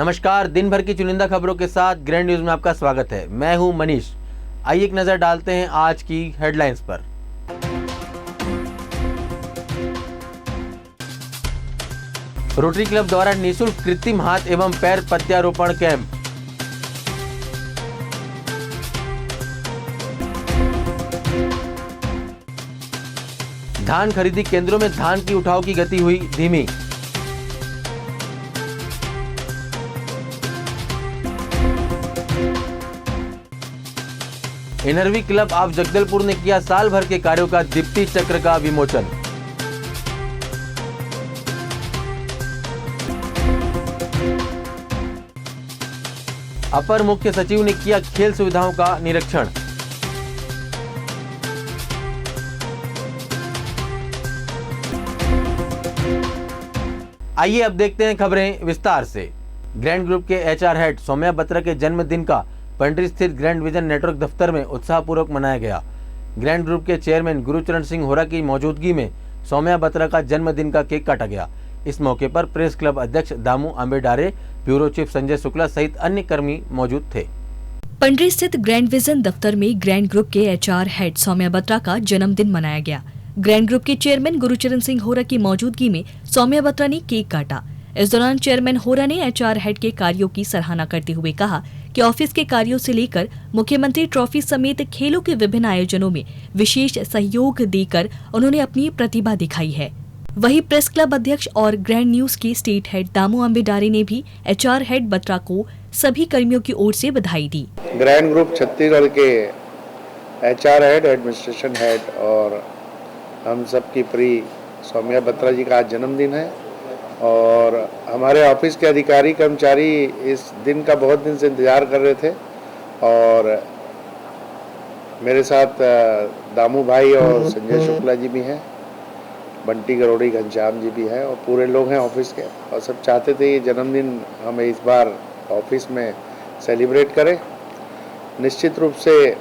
नमस्कार, दिन भर की चुनिंदा खबरों के साथ ग्रैंड न्यूज में आपका स्वागत है। मैं हूं मनीष। आइए एक नजर डालते हैं आज की हेडलाइंस पर। रोटरी क्लब द्वारा निःशुल्क कृत्रिम हाथ एवं पैर प्रत्यारोपण कैंप। धान खरीदी केंद्रों में धान की उठाव की गति हुई धीमी। एनआरवी क्लब ऑफ जगदलपुर ने किया साल भर के कार्यों का दीप्ति चक्र का विमोचन। अपर मुख्य सचिव ने किया खेल सुविधाओं का निरीक्षण। आइए अब देखते हैं खबरें विस्तार से। ग्रैंड ग्रुप के एचआर हेड सौम्या बत्रा के जन्मदिन का पंडरी स्थित ग्रैंड विजन नेटवर्क दफ्तर में उत्साहपूर्वक मनाया गया। ग्रैंड ग्रुप के चेयरमैन गुरुचरण सिंह होरा की मौजूदगी में सौम्या बत्रा का जन्मदिन का केक काटा गया। इस मौके पर प्रेस क्लब अध्यक्ष दामू आंबेडारे, ब्यूरो चीफ संजय शुक्ला सहित अन्य कर्मी मौजूद थे। पंडरी स्थित ग्रैंड विजन दफ्तर में ग्रैंड ग्रुप के एचआर हेड सौम्या बत्रा का जन्मदिन मनाया गया। ग्रैंड ग्रुप के चेयरमैन गुरुचरण सिंह होरा की मौजूदगी में सौम्या बत्रा ने केक काटा। इस दौरान चेयरमैन होरा ने एचआर हेड के कार्यों की सराहना करते हुए कहा कि ऑफिस के कार्यों से लेकर मुख्यमंत्री ट्रॉफी समेत खेलों के विभिन्न आयोजनों में विशेष सहयोग देकर उन्होंने अपनी प्रतिभा दिखाई है। वहीं प्रेस क्लब अध्यक्ष और ग्रैंड न्यूज के स्टेट हेड दामू आंबेडारे ने भी एचआर हेड बत्रा को सभी कर्मियों की ओर से बधाई दी। ग्रैंड ग्रुप छत्तीसगढ़ के एचआर हेड, एडमिनिस्ट्रेशन हेड और हम सब की प्रिय सौम्या बत्रा जी का आज जन्मदिन है और हमारे ऑफिस के अधिकारी कर्मचारी इस दिन का बहुत दिन से इंतज़ार कर रहे थे और मेरे साथ दामू भाई और संजय शुक्ला जी भी हैं, बंटी गरोड़ी, घनश्याम जी भी हैं और पूरे लोग हैं ऑफिस के और सब चाहते थे ये जन्मदिन हमें इस बार ऑफिस में सेलिब्रेट करें। निश्चित रूप से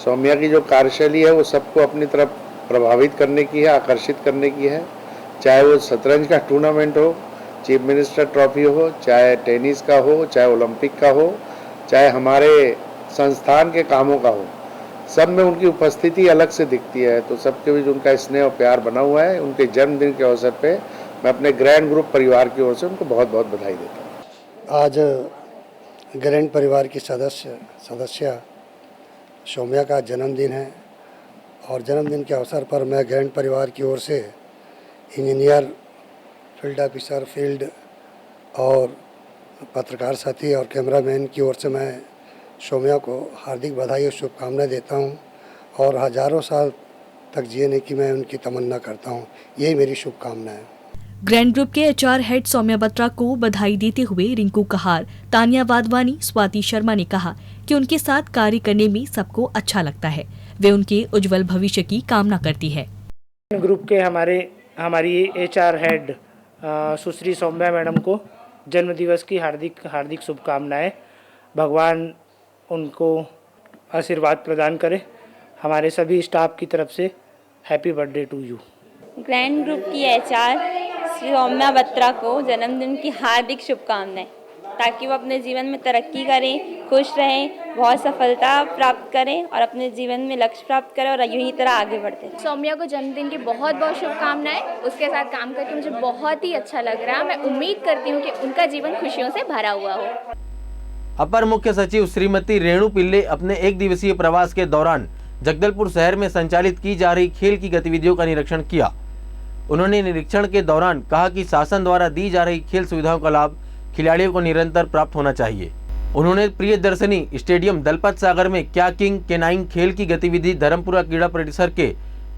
सौम्या की जो कार्यशैली है वो सबको अपनी तरफ प्रभावित करने की है, आकर्षित करने की है। चाहे वो शतरंज का टूर्नामेंट हो, चीफ मिनिस्टर ट्रॉफी हो, चाहे टेनिस का हो, चाहे ओलंपिक का हो, चाहे हमारे संस्थान के कामों का हो, सब में उनकी उपस्थिति अलग से दिखती है। तो सबके बीच उनका स्नेह और प्यार बना हुआ है। उनके जन्मदिन के अवसर पे मैं अपने ग्रैंड ग्रुप परिवार की ओर से उनको बहुत बहुत बधाई देता हूँ। आज ग्रैंड परिवार की सदस्य सौम्या का जन्मदिन है और जन्मदिन के अवसर पर मैं ग्रैंड परिवार की ओर से इंजीनियर, फील्ड ऑफिसर, फील्ड और पत्रकार साथी और कैमरामैन की ओर से मैं सौम्या को हार्दिक बधाई और शुभकामनाएं देता हूं और हजारों साल तक जीने की मैं उनकी तमन्ना करता हूं। यही मेरी शुभकामना है। ग्रैंड ग्रुप के एचआर हेड सौम्या बत्रा को बधाई देते हुए रिंकू कहार, तानिया वाधवानी, स्वाति शर्मा ने कहा कि उनके साथ कार्य करने में सबको अच्छा लगता है। वे उनके उज्जवल भविष्य की कामना करती है। ग्रुप के हमारी एचआर हेड सुश्री सौम्या मैडम को जन्मदिवस की हार्दिक शुभकामनाएं। भगवान उनको आशीर्वाद प्रदान करे। हमारे सभी स्टाफ की तरफ से happy birthday to you. Grand group की एचआर सौम्या बत्रा को जन्मदिन की हार्दिक शुभकामनाएं, ताकि वो अपने जीवन में तरक्की करें, खुश रहें, बहुत सफलता प्राप्त करें और अपने जीवन में लक्ष्य प्राप्त करें और यही तरह आगे बढ़ते हैं। सौम्या को जन्मदिन की बहुत बहुत शुभकामनाएं। उसके साथ काम करके मुझे बहुत ही अच्छा लग रहा है। मैं उम्मीद करती हूँ कि उनका जीवन खुशियों से भरा हुआ हो। अपर मुख्य सचिव श्रीमती रेणु पिल्ले अपने एक दिवसीय प्रवास के दौरान जगदलपुर शहर में संचालित की जा रही खेल की गतिविधियों का निरीक्षण किया। उन्होंने निरीक्षण के दौरान कहा कि शासन द्वारा दी जा रही खेल सुविधाओं का लाभ खिलाड़ियों को निरंतर प्राप्त होना चाहिए। उन्होंने प्रियदर्शनी स्टेडियम दलपत सागर में क्या किंग केनाइन खेल की गतिविधि, धर्मपुरा क्रीड़ा परिसर के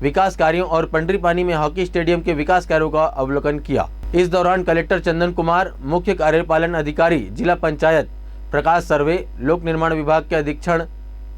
विकास कार्यों और पंडरी पानी में हॉकी स्टेडियम के विकास कार्यों का अवलोकन किया। इस दौरान कलेक्टर चंदन कुमार, मुख्य कार्यपालन अधिकारी जिला पंचायत प्रकाश सर्वे, लोक निर्माण विभाग के अधीक्षण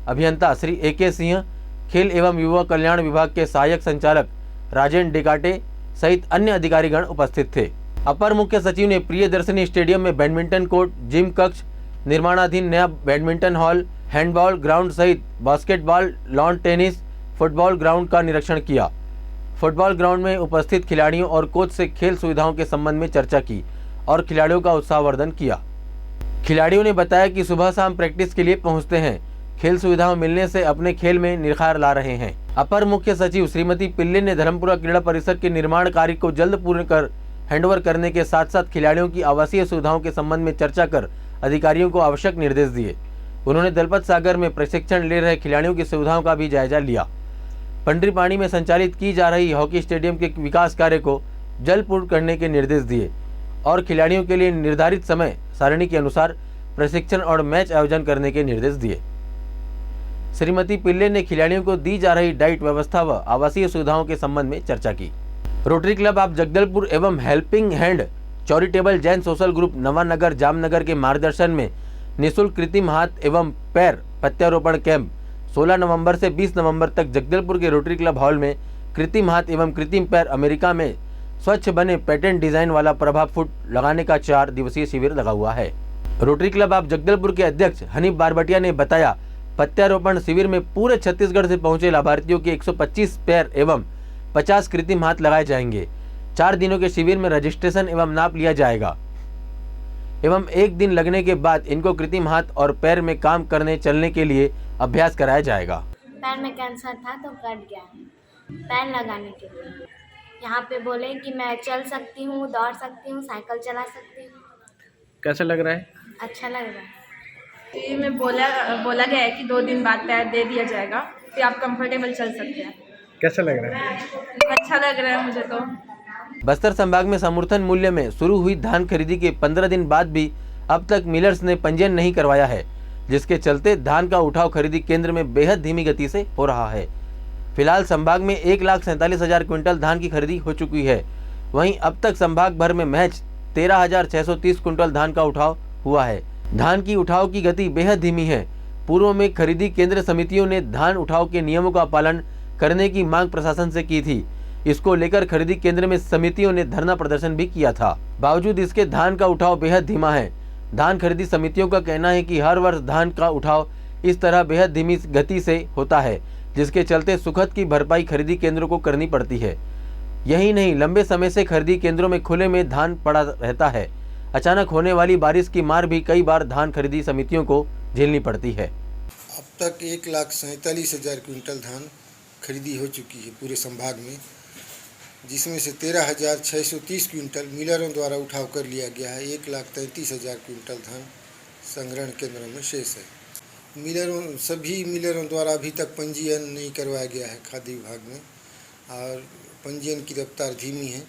अभियंता श्री AK सिंह, खेल एवं युवा कल्याण विभाग के सहायक संचालक राजेंद्र डेकाटे सहित अन्य अधिकारीगण उपस्थित थे। अपर मुख्य सचिव ने प्रियदर्शनी स्टेडियम में बैडमिंटन कोर्ट, जिम कक्ष, निर्माणाधीन नया बैडमिंटन हॉल, हैंडबॉल ग्राउंड सहित basketball, lawn tennis, football ground का निरीक्षण किया। फुटबॉल ग्राउंड में उपस्थित खिलाड़ियों और कोच से खेल सुविधाओं के संबंध में चर्चा की और खिलाड़ियों का उत्साहवर्धन किया। खिलाड़ियों ने बताया कि सुबह शाम प्रैक्टिस के लिए पहुंचते हैं, खेल सुविधाओं मिलने से अपने खेल में निखार ला रहे हैं। अपर मुख्य सचिव श्रीमती पिल्ले ने धर्मपुरा क्रीड़ा परिसर के निर्माण कार्य को जल्द पूर्ण कर हैंडओवर करने के साथ साथ खिलाड़ियों की आवासीय सुविधाओं के संबंध में चर्चा कर अधिकारियों को आवश्यक निर्देश दिए। उन्होंने दलपत सागर में प्रशिक्षण ले रहे खिलाड़ियों की सुविधाओं का भी जायजा लिया। पंडरीपाणी में संचालित की जा रही हॉकी स्टेडियम के विकास कार्य को जल्द पूर्ण करने के निर्देश दिए और खिलाड़ियों के लिए निर्धारित समय सारणी के अनुसार प्रशिक्षण और मैच आयोजन करने के निर्देश दिए। श्रीमती पिल्ले ने खिलाड़ियों को दी जा रही डाइट व्यवस्था व आवासीय सुविधाओं के संबंध में चर्चा की। रोटरी क्लब ऑफ जगदलपुर एवं helping hand charitable Jain social group Nawanagar Jamnagar के मार्गदर्शन में निःशुल्क कृत्रिम हाथ एवं पैर प्रत्यारोपण कैंप 16 नवंबर से 20 नवंबर तक जगदलपुर के रोटरी क्लब हॉल में कृत्रिम हाथ एवं कृत्रिम पैर अमेरिका में स्वच्छ बने पेटेंट डिजाइन वाला प्रभाव फुट लगाने का 4 दिवसीय शिविर लगा हुआ है। रोटरी क्लब ऑफ जगदलपुर के अध्यक्ष हनीफ बारबटिया ने बताया, प्रत्यारोपण शिविर में पूरे छत्तीसगढ़ से पहुंचे लाभार्थियों के 125 पैर एवं 50 कृत्रिम हाथ लगाए जाएंगे। 4 दिनों के शिविर में रजिस्ट्रेशन एवं नाप लिया जाएगा एवं 1 दिन लगने के बाद इनको कृत्रिम हाथ और पैर में काम करने चलने के लिए अभ्यास कराया जाएगा। पैर में कैंसर था तो कट गया है, पैर लगाने के लिए यहाँ पे बोले कि मैं चल सकती हूँ, दौड़ सकती हूँ, साइकिल चला सकती हूँ। कैसा लग रहा है? अच्छा लग रहा है। ये में बोला गया है कि 2 दिन बाद पैर दे दिया जाएगा, फिर आप कंफर्टेबल चल सकते हैं। कैसा लग रहा है? अच्छा लग रहा है मुझे तो। बस्तर संभाग में समर्थन मूल्य में शुरू हुई धान खरीदी के 15 दिन बाद भी अब तक मिलर्स ने पंजीयन नहीं करवाया है, जिसके चलते धान का उठाव खरीदी केंद्र में बेहद धीमी गति से हो रहा है। फिलहाल संभाग में 1,47,000 क्विंटल धान की खरीदी हो चुकी है। वहीं अब तक संभाग भर में महज 13,630 क्विंटल धान का उठाव हुआ है। धान की उठाव की गति बेहद धीमी है। पूर्व में खरीदी केंद्र समितियों ने धान उठाव के नियमों का पालन करने की मांग प्रशासन से की थी। इसको लेकर खरीदी केंद्र में समितियों ने धरना प्रदर्शन भी किया था। बावजूद इसके धान का उठाव बेहद धीमा है। धान खरीदी समितियों का कहना है कि हर वर्ष धान का उठाव इस तरह बेहद धीमी गति से होता है, जिसके चलते सुखद की भरपाई खरीदी केंद्रों को करनी पड़ती है। यही नहीं, लंबे समय से खरीदी केंद्रों में खुले में धान पड़ा रहता है। अचानक होने वाली बारिश की मार भी कई बार धान खरीदी समितियों को झेलनी पड़ती है। अब तक 1,47,000 क्विंटल धान खरीदी हो चुकी है पूरे संभाग में, जिसमें से 13,630 क्विंटल मिलरों द्वारा उठाव कर लिया गया है। 1,33,000 क्विंटल धान संग्रहण केंद्रों में शेष है। सभी मिलरों द्वारा अभी तक पंजीयन नहीं करवाया गया है खाद्य विभाग में, और पंजीयन की रफ्तार धीमी है।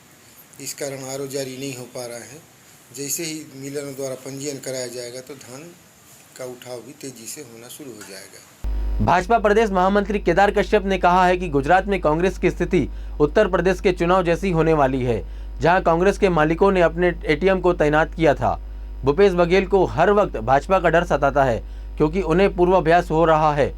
इस कारण आरओ जारी नहीं हो पा रहा है। जैसे ही मिलरों द्वारा पंजीयन कराया जाएगा तो धान का उठाव भी तेजी से होना शुरू हो जाएगा। भाजपा प्रदेश महामंत्री केदार कश्यप ने कहा है कि गुजरात में कांग्रेस की स्थिति उत्तर प्रदेश के चुनाव जैसी होने वाली है, जहां कांग्रेस के मालिकों ने अपने एटीएम को तैनात किया था। भूपेश बघेल को हर वक्त भाजपा का डर सताता है, क्योंकि उन्हें पूर्वाभ्यास हो रहा है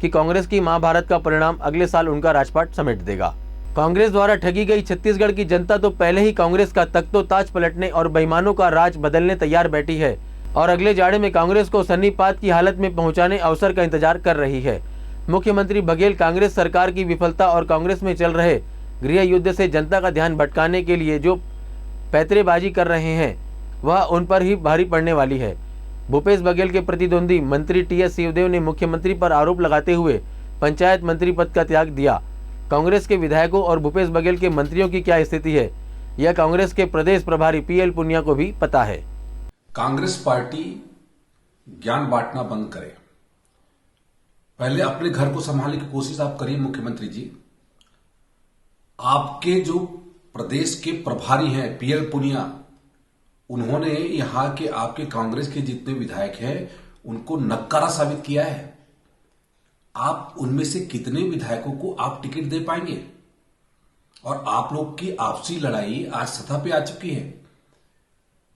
कि कांग्रेस की महाभारत का परिणाम अगले साल उनका राजपाट समेट देगा। कांग्रेस द्वारा ठगी गई छत्तीसगढ़ की जनता तो पहले ही कांग्रेस का तख्तो-ताज पलटने और बेईमानों का राज बदलने तैयार बैठी है और अगले जाड़े में कांग्रेस को सन्नीपात की हालत में पहुंचाने अवसर का इंतजार कर रही है। मुख्यमंत्री बघेल कांग्रेस सरकार की विफलता और कांग्रेस में चल रहे गृह युद्ध से जनता का ध्यान भटकाने के लिए जो पैतरेबाजी कर रहे हैं वह उन पर ही भारी पड़ने वाली है। भूपेश बघेल के प्रतिद्वंदी मंत्री टीएस सिंहदेव ने मुख्यमंत्री पर आरोप लगाते हुए पंचायत मंत्री पद का त्याग दिया। कांग्रेस के विधायकों और भूपेश बघेल के मंत्रियों की क्या स्थिति है, यह कांग्रेस के प्रदेश प्रभारी पीएल पुनिया को भी पता है। कांग्रेस पार्टी ज्ञान बांटना बंद करे। पहले अपने घर को संभालने की कोशिश आप करिए। मुख्यमंत्री जी, आपके जो प्रदेश के प्रभारी हैं पीएल पुनिया, उन्होंने यहां के आपके कांग्रेस के जितने विधायक हैं उनको नक्कारा साबित किया है। आप उनमें से कितने विधायकों को आप टिकट दे पाएंगे? और आप लोग की आपसी लड़ाई आज सतह पे आ चुकी है।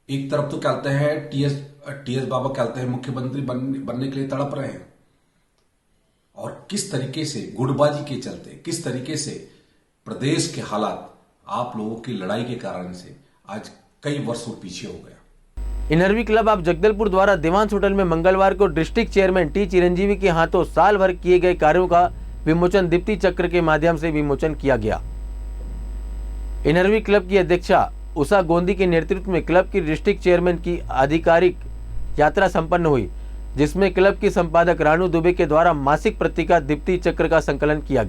एक तरफ तो कहते हैं टीएस बाबा कहते हैं मुख्यमंत्री बनने के लिए तड़प रहे हैं, और किस तरीके से गुटबाजी के चलते, किस तरीके से प्रदेश के हालात आप लोगों की लड़ाई के कारण से आज कई वर्षों पीछे हो गया। इनरवी क्लब ऑफ जगदलपुर द्वारा देवांश होटल में मंगलवार को डिस्ट्रिक्ट चेयरमैन टी चिरंजीवी के हाथों साल भर किए गए कार्यों का विमोचन दीप्ति चक्र के माध्यम से विमोचन किया गया। इनरवी क्लब की अध्यक्षा उषा गोंदी के नेतृत्व में क्लब की डिस्ट्रिक्ट चेयरमैन की आधिकारिक यात्रा संपन्न हुई, जिसमें क्लब की संपादक रानू दुबे के द्वारा मासिक पत्रिका दीप्ति चक्र का संकलन किया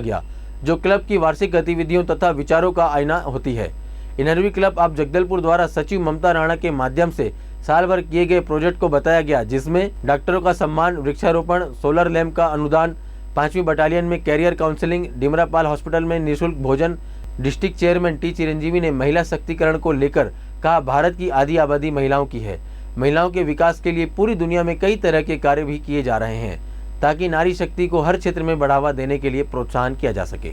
गया। जो क्लब की वार्षिक गतिविधियों तथा विचारों का आईना होती है। इनरवी क्लब ऑफ जगदलपुर द्वारा सचिव ममता राणा के माध्यम से साल भर किए गए प्रोजेक्ट को बताया गया, जिसमें डॉक्टरों का सम्मान, वृक्षारोपण, सोलर लैंप का अनुदान, 5वीं बटालियन में कैरियर काउंसलिंग, डिमरापाल हॉस्पिटल में निःशुल्क भोजन। डिस्ट्रिक्ट चेयरमैन टी चिरंजीवी ने महिला शक्तिकरण को लेकर कहा, भारत की आधी आबादी महिलाओं की है। महिलाओं के विकास के लिए पूरी दुनिया में कई तरह के कार्य भी किए जा रहे हैं, ताकि नारी शक्ति को हर क्षेत्र में बढ़ावा देने के लिए प्रोत्साहन किया जा सके।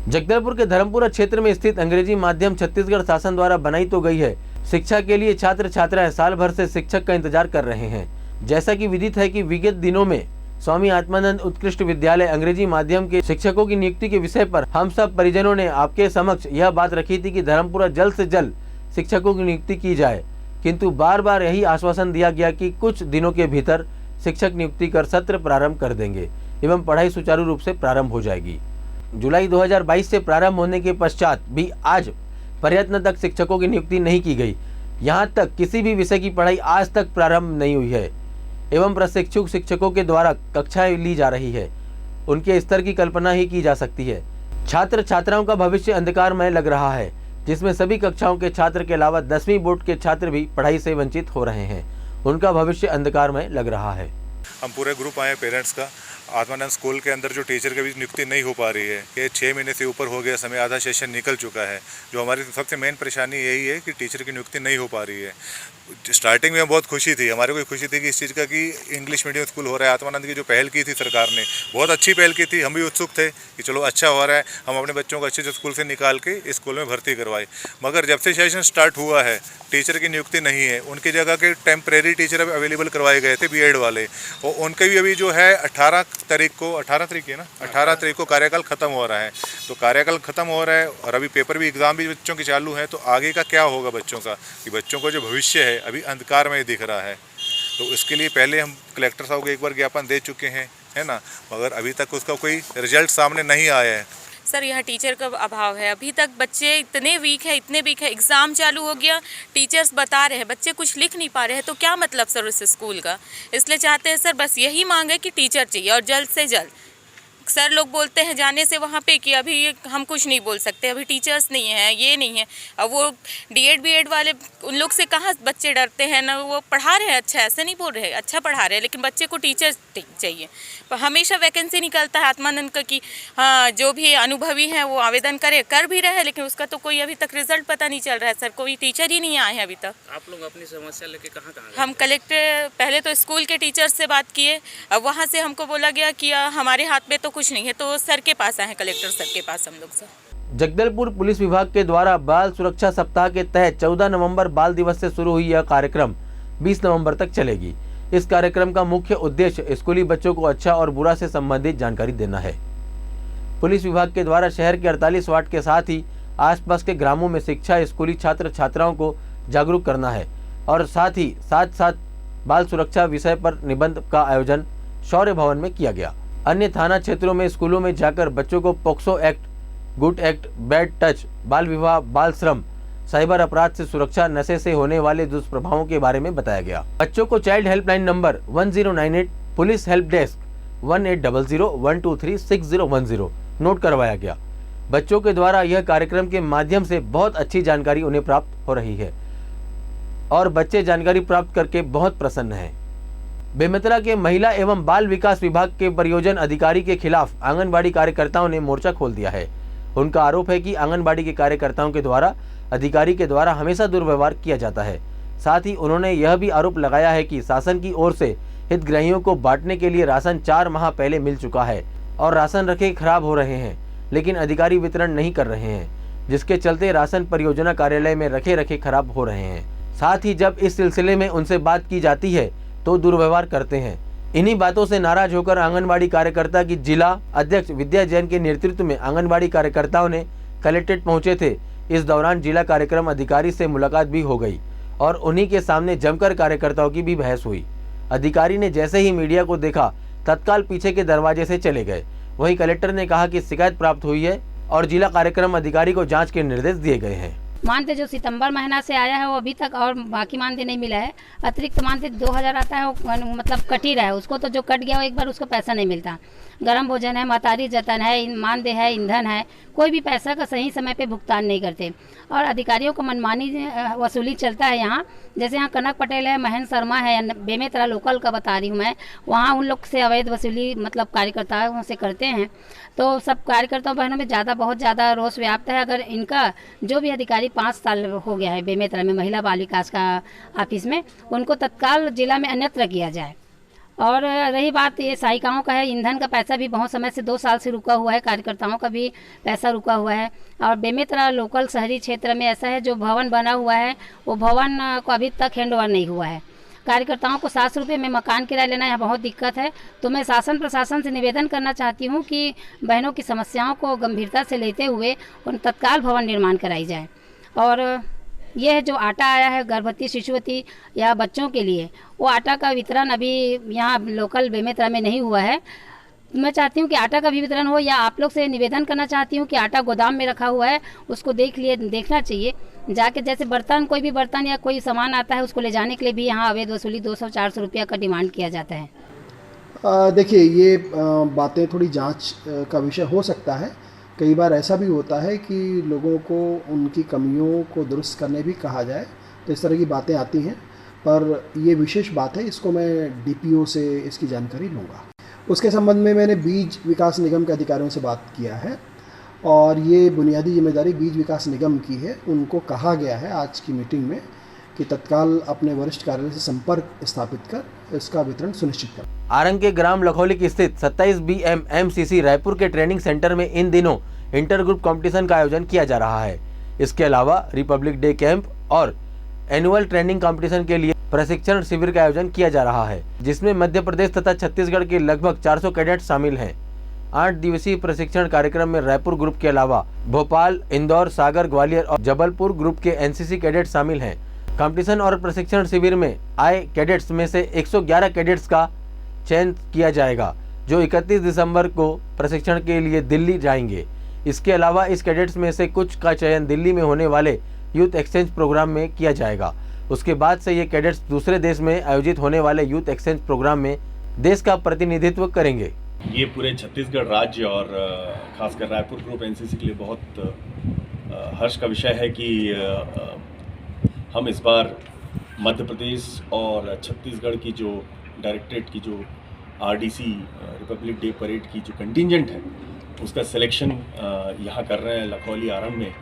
जगदलपुर के धर्मपुरा क्षेत्र में स्थित अंग्रेजी माध्यम छत्तीसगढ़ शासन द्वारा बनाई तो गई है। शिक्षा के लिए छात्र छात्राएं साल भर से शिक्षक का इंतजार कर रहे हैं। जैसा कि विदित है कि विगत दिनों में स्वामी आत्मानंद उत्कृष्ट विद्यालय अंग्रेजी माध्यम के शिक्षकों की नियुक्ति के विषय पर हम सब परिजनों ने आपके समक्ष यह बात रखी थी कि धर्मपुरा जल्द से जल्द शिक्षकों की नियुक्ति की जाए, किंतु बार बार यही आश्वासन दिया गया कि कुछ दिनों के भीतर शिक्षक नियुक्ति कर सत्र प्रारंभ कर देंगे एवं पढ़ाई सुचारू रूप से प्रारंभ हो जाएगी। जुलाई 2022 से प्रारंभ होने के पश्चात भी आज प्रयत्न तक शिक्षकों की नियुक्ति नहीं की गई। यहाँ तक किसी भी विषय की पढ़ाई आज तक प्रारंभ नहीं हुई है एवं प्रशिक्षुक शिक्षकों के द्वारा कक्षाएं ली जा रही है। उनके स्तर की कल्पना ही की जा सकती है। छात्र छात्राओं का भविष्य अंधकारमय लग रहा है, जिसमें सभी कक्षाओं के छात्र के अलावा 10वीं बोर्ड के छात्र भी पढ़ाई से वंचित हो रहे हैं। उनका भविष्य अंधकारमय लग रहा है। हम पूरे ग्रुप आए पेरेंट्स का। आत्मानंद स्कूल के अंदर जो टीचर की भी नियुक्ति नहीं हो पा रही है कि 6 महीने से ऊपर हो गया समय, आधा सेशन निकल चुका है। जो हमारी सबसे मेन परेशानी यही है कि टीचर की नियुक्ति नहीं हो पा रही है। स्टार्टिंग में बहुत खुशी थी, हमारे को खुशी थी कि इस चीज़ का कि इंग्लिश मीडियम स्कूल हो रहा है। आत्मानंद की जो पहल की थी सरकार ने, बहुत अच्छी पहल की थी। हम भी उत्सुक थे कि चलो अच्छा हो रहा है, हम अपने बच्चों को अच्छे से स्कूल से निकाल के इस स्कूल में भर्ती करवाए। मगर जब से सेशन स्टार्ट हुआ है टीचर की नियुक्ति नहीं है। उनकी जगह के टेम्परेरी टीचर अब अवेलेबल करवाए गए थे बीएड वाले, और उनके भी अभी जो है 18 तारीख को कार्यकाल खत्म हो रहा है। तो कार्यकाल खत्म हो रहा है और अभी पेपर भी एग्ज़ाम भी बच्चों के चालू हैं। तो आगे का क्या होगा बच्चों का, कि बच्चों का जो भविष्य है अभी अंधकार में दिख रहा है। तो इसके लिए पहले हम कलेक्टर साहब को एक बार ज्ञापन दे चुके हैं, है ना, मगर अभी तक उसका कोई रिजल्ट सामने नहीं आया है। सर यहाँ टीचर का अभाव है, अभी तक बच्चे इतने वीक है, एग्ज़ाम चालू हो गया, टीचर्स बता रहे हैं, बच्चे कुछ लिख नहीं पा रहे हैं, तो क्या मतलब सर उस स्कूल का। इसलिए चाहते हैं सर, बस यही मांग है कि टीचर चाहिए और जल्द से जल्द। सर लोग बोलते हैं जाने से वहाँ पे कि अभी हम कुछ नहीं बोल सकते, अभी टीचर्स नहीं हैं, ये नहीं है। अब वो डीएड बीएड वाले उन लोग से कहाँ बच्चे डरते हैं ना, वो पढ़ा रहे हैं अच्छा, ऐसे नहीं बोल रहे, अच्छा पढ़ा रहे हैं, लेकिन बच्चे को टीचर चाहिए। हमेशा वैकेंसी निकलता है आत्मानंद का कि हाँ जो भी अनुभवी हैं वो आवेदन कर भी रहे हैं, लेकिन उसका तो कोई अभी तक रिजल्ट पता नहीं चल रहा है सर, कोई टीचर ही नहीं आए हैं अभी तक। आप लोग अपनी समस्या लेके कहाँ हम कलेक्टर पहले तो स्कूल के टीचर से बात किए, अब वहाँ से हमको बोला गया कि हमारे हाथ में तो कुछ नहीं है, तो सर के पास आए, कलेक्टर सर के पास हम लोग सर। जगदलपुर पुलिस विभाग के द्वारा बाल सुरक्षा सप्ताह के तहत 14 नवंबर बाल दिवस से शुरू हुई यह कार्यक्रम 20 नवंबर तक चलेगी। इस कार्यक्रम का मुख्य उद्देश्य स्कूली बच्चों को अच्छा और बुरा से संबंधित जानकारी देना है। पुलिस विभाग के द्वारा शहर के 48 वार्ड के साथ ही आसपास के ग्रामों में शिक्षा स्कूली छात्र छात्राओं को जागरूक करना है और साथ बाल सुरक्षा विषय पर निबंध का आयोजन शौर्य भवन में किया गया। अन्य थाना क्षेत्रों में स्कूलों में जाकर बच्चों को POCSO act, good act, bad touch, बाल विवाह, बाल श्रम, साइबर अपराध से सुरक्षा, नशे से होने वाले दुष्प्रभावों के बारे में बताया गया। बच्चों को child helpline number 1098, police help desk 1800-123-6010 note करवाया गया। बच्चों के द्वारा यह कार्यक्रम के माध्यम से बहुत अच्छी जानकारी उन्हें प्राप्त हो रही है और बच्चे जानकारी प्राप्त करके बहुत प्रसन्न हैं। बेमेतरा के महिला एवं बाल विकास विभाग के परियोजन अधिकारी के खिलाफ आंगनबाड़ी कार्यकर्ताओं ने मोर्चा खोल दिया है। उनका आरोप है कि आंगनबाड़ी के कार्यकर्ताओं के द्वारा अधिकारी के द्वारा हमेशा दुर्व्यवहार किया जाता है। साथ ही उन्होंने यह भी आरोप लगाया है कि शासन की ओर से हितग्राहियों को बांटने के लिए राशन 4 माह पहले मिल चुका है और राशन रखे खराब हो रहे हैं, लेकिन अधिकारी वितरण नहीं कर रहे हैं, जिसके चलते राशन परियोजना कार्यालय में रखे खराब हो रहे हैं। साथ ही जब इस सिलसिले में उनसे बात की जाती है तो दुर्व्यवहार करते हैं। इन्हीं बातों से नाराज होकर आंगनबाड़ी कार्यकर्ता की जिला अध्यक्ष विद्या जैन के नेतृत्व में आंगनबाड़ी कार्यकर्ताओं ने कलेक्ट्रेट पहुंचे थे। इस दौरान जिला कार्यक्रम अधिकारी से मुलाकात भी हो गई और उन्हीं के सामने जमकर कार्यकर्ताओं की भी बहस हुई। अधिकारी ने जैसे ही मीडिया को देखा तत्काल पीछे के दरवाजे से चले गए। वहीं कलेक्टर ने कहा कि शिकायत प्राप्त हुई है और जिला कार्यक्रम अधिकारी को जांच के निर्देश दिए गए हैं। मानदेय जो सितंबर महीना से आया है वो अभी तक और बाकी मानदेय नहीं मिला है। अतिरिक्त मानदेय 2000 आता है, वो मतलब कट ही रहा है उसको, तो जो कट गया वो एक बार उसको पैसा नहीं मिलता। गर्म भोजन है, महतारी जतन है, मानदेय है, ईंधन है, कोई भी पैसा का सही समय पे भुगतान नहीं करते और अधिकारियों को मनमानी वसूली चलता है यहाँ। जैसे यहाँ कनक पटेल है, महेंद्र शर्मा है, बेमेतरा लोकल का बता रही हूँ मैं, वहाँ उन लोग से अवैध वसूली मतलब कार्यकर्ताओं से करते हैं। तो सब कार्यकर्ताओं बहनों में बहुत ज़्यादा रोष व्याप्त है। अगर इनका जो भी अधिकारी 5 साल हो गया है बेमेतरा में महिला बाल विकास का ऑफिस में, उनको तत्काल जिला में अन्यत्र किया जाए। और रही बात ये सहायिकाओं का है, ईंधन का पैसा भी बहुत समय से 2 साल से रुका हुआ है, कार्यकर्ताओं का भी पैसा रुका हुआ है। और बेमेतरा लोकल शहरी क्षेत्र में ऐसा है, जो भवन बना हुआ है वो भवन को अभी तक हैंडओवर नहीं हुआ है। कार्यकर्ताओं को 700 रुपये में मकान किराया लेना यहाँ बहुत दिक्कत है। तो मैं शासन प्रशासन से निवेदन करना चाहती हूँ कि बहनों की समस्याओं को गंभीरता से लेते हुए उन तत्काल भवन निर्माण कराई जाए। और यह जो आटा आया है गर्भवती शिशुवती या बच्चों के लिए, वो आटा का वितरण अभी यहाँ लोकल बेमेतरा में नहीं हुआ है। मैं चाहती हूँ कि आटा का भी वितरण हो, या आप लोग से निवेदन करना चाहती हूँ कि आटा गोदाम में रखा हुआ है उसको देखना चाहिए जाके। जैसे बर्तन, कोई भी बर्तन या कोई सामान आता है उसको ले जाने के लिए भी यहाँ अवैध वसूली 200-400 रुपया का डिमांड किया जाता है। देखिए, ये बातें थोड़ी जांच का विषय हो सकता है। कई बार ऐसा भी होता है कि लोगों को उनकी कमियों को दुरुस्त करने भी कहा जाए, तो इस तरह की बातें आती हैं। पर ये विशेष बात है, इसको मैं डीपीओ से इसकी जानकारी लूँगा। उसके संबंध में मैंने बीज विकास निगम के अधिकारियों से बात किया है और ये बुनियादी जिम्मेदारी बीज विकास निगम की है। उनको कहा गया है आज की मीटिंग में कि तत्काल अपने वरिष्ठ कार्यालय से संपर्क स्थापित कर इसका वितरण सुनिश्चित कर। आरंग के ग्राम लखौली स्थित 27 BMMCC रायपुर के ट्रेनिंग सेंटर में इन दिनों इंटर ग्रुप कंपटीशन का आयोजन किया जा रहा है। इसके अलावा रिपब्लिक डे कैंप और एनुअल ट्रेनिंग कंपटीशन के लिए प्रशिक्षण शिविर का आयोजन किया जा रहा है, जिसमें मध्य प्रदेश तथा छत्तीसगढ़ के लगभग 400 कैडेट शामिल हैं। 8 दिवसीय प्रशिक्षण कार्यक्रम में रायपुर ग्रुप के अलावा भोपाल, इंदौर, सागर, ग्वालियर और जबलपुर ग्रुप के NCC कैडेट शामिल हैं। कंपटीशन और प्रशिक्षण शिविर में आए कैडेट्स में से 111 कैडेट्स का चयन किया जाएगा, जो 31 दिसंबर को प्रशिक्षण के लिए दिल्ली जाएंगे। इसके अलावा इस कैडेट्स में से कुछ का चयन दिल्ली में होने वाले यूथ एक्सचेंज प्रोग्राम में किया जाएगा। उसके बाद से ये कैडेट्स दूसरे देश में आयोजित होने वाले यूथ एक्सचेंज प्रोग्राम में देश का प्रतिनिधित्व करेंगे। ये पूरे छत्तीसगढ़ राज्य और खासकर रायपुर ग्रुप NCC के लिए बहुत हर्ष का विषय है कि हम इस बार मध्य प्रदेश और छत्तीसगढ़ की जो डायरेक्टरेट की जो RDC रिपब्लिक डे परेड की जो कंटिंजेंट है उसका सिलेक्शन यहाँ कर रहे हैं लखौली आरंग में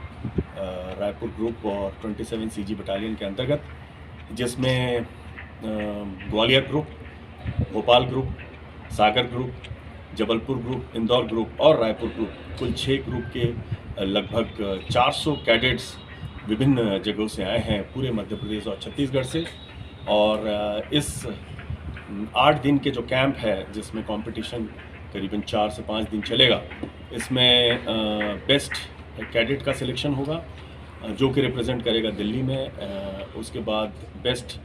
रायपुर ग्रुप और 27 CG बटालियन के अंतर्गत, जिसमें Gwalior group, Bhopal group, Sagar group, Jabalpur group, Indore group और रायपुर ग्रुप, कुल 6 ग्रुप के लगभग 400 कैडेट्स विभिन्न जगहों से आए हैं पूरे मध्य प्रदेश और छत्तीसगढ़ से। और इस 8 दिन के जो कैंप है जिसमें कंपटीशन करीबन 4 से 5 दिन चलेगा, इसमें बेस्ट कैडेट का सिलेक्शन होगा जो कि रिप्रेजेंट करेगा दिल्ली में। उसके बाद बेस्ट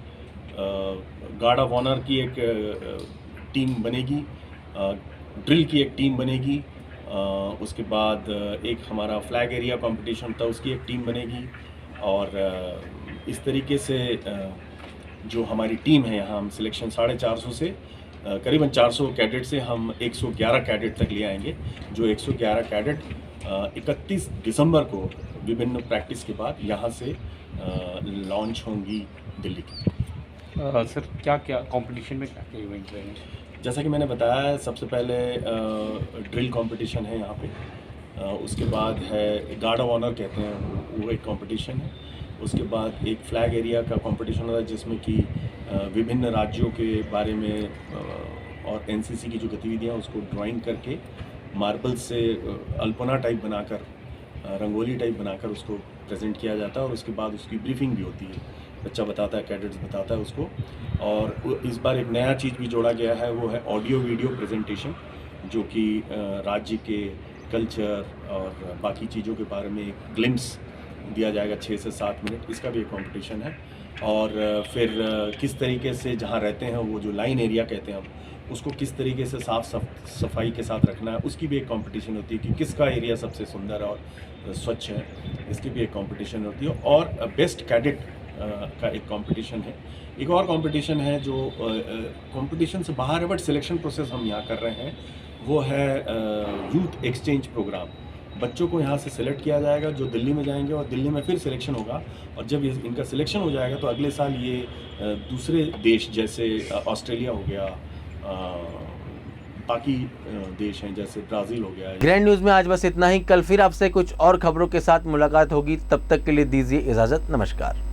गार्ड ऑफ ऑनर की एक टीम बनेगी, ड्रिल की एक टीम बनेगी, उसके बाद एक हमारा फ्लैग एरिया कंपटीशन था उसकी एक टीम बनेगी। और इस तरीके से जो हमारी टीम है यहाँ हम सिलेक्शन 450 से करीबन 400 कैडेट से हम 111 कैडेट तक ले आएंगे, जो 111 कैडेट 31 दिसंबर को विभिन्न प्रैक्टिस के बाद यहाँ से लॉन्च होंगी दिल्ली की। सर क्या कंपटीशन में क्या इवेंट रहेंगे? जैसा कि मैंने बताया, सबसे पहले ड्रिल कंपटीशन है यहाँ पे, उसके बाद है गार्ड ऑफ ऑनर कहते हैं वो एक कंपटीशन है, उसके बाद एक फ्लैग एरिया का कंपटीशन होता है जिसमें कि विभिन्न राज्यों के बारे में और NCC की जो गतिविधियाँ उसको ड्राइंग करके मार्बल से अल्पना टाइप बनाकर, रंगोली टाइप बनाकर उसको प्रेजेंट किया जाता है और उसके बाद उसकी ब्रीफिंग भी होती है, बच्चा बताता है, कैडेट्स बताता है उसको। और इस बार एक नया चीज़ भी जोड़ा गया है, वो है ऑडियो वीडियो प्रेजेंटेशन, जो कि राज्य के कल्चर और बाकी चीज़ों के बारे में एक ग्लिम्स दिया जाएगा 6 से 7 मिनट, इसका भी एक कंपटीशन है। और फिर किस तरीके से जहाँ रहते हैं वो जो लाइन एरिया कहते हैं हम, उसको किस तरीके से सफाई के साथ रखना है, उसकी भी एक कंपटीशन होती है कि किसका एरिया सबसे सुंदर और स्वच्छ है, इसकी भी एक कंपटीशन होती है। और बेस्ट कैडेट का एक कंपटीशन है। एक और कंपटीशन है जो कंपटीशन से बाहर है बट सिलेक्शन प्रोसेस हम यहाँ कर रहे हैं, वो है यूथ एक्सचेंज प्रोग्राम। बच्चों को यहाँ से सिलेक्ट किया जाएगा जो दिल्ली में जाएंगे और दिल्ली में फिर सिलेक्शन होगा, और जब इनका सिलेक्शन हो जाएगा तो अगले साल ये दूसरे देश जैसे ऑस्ट्रेलिया हो गया, बाकी देश हैं जैसे ब्राज़ील हो गया। ग्रैंड न्यूज़ में आज बस इतना ही। कल फिर आपसे कुछ और खबरों के साथ मुलाकात होगी। तब तक के लिए दीजिए इजाज़त। नमस्कार।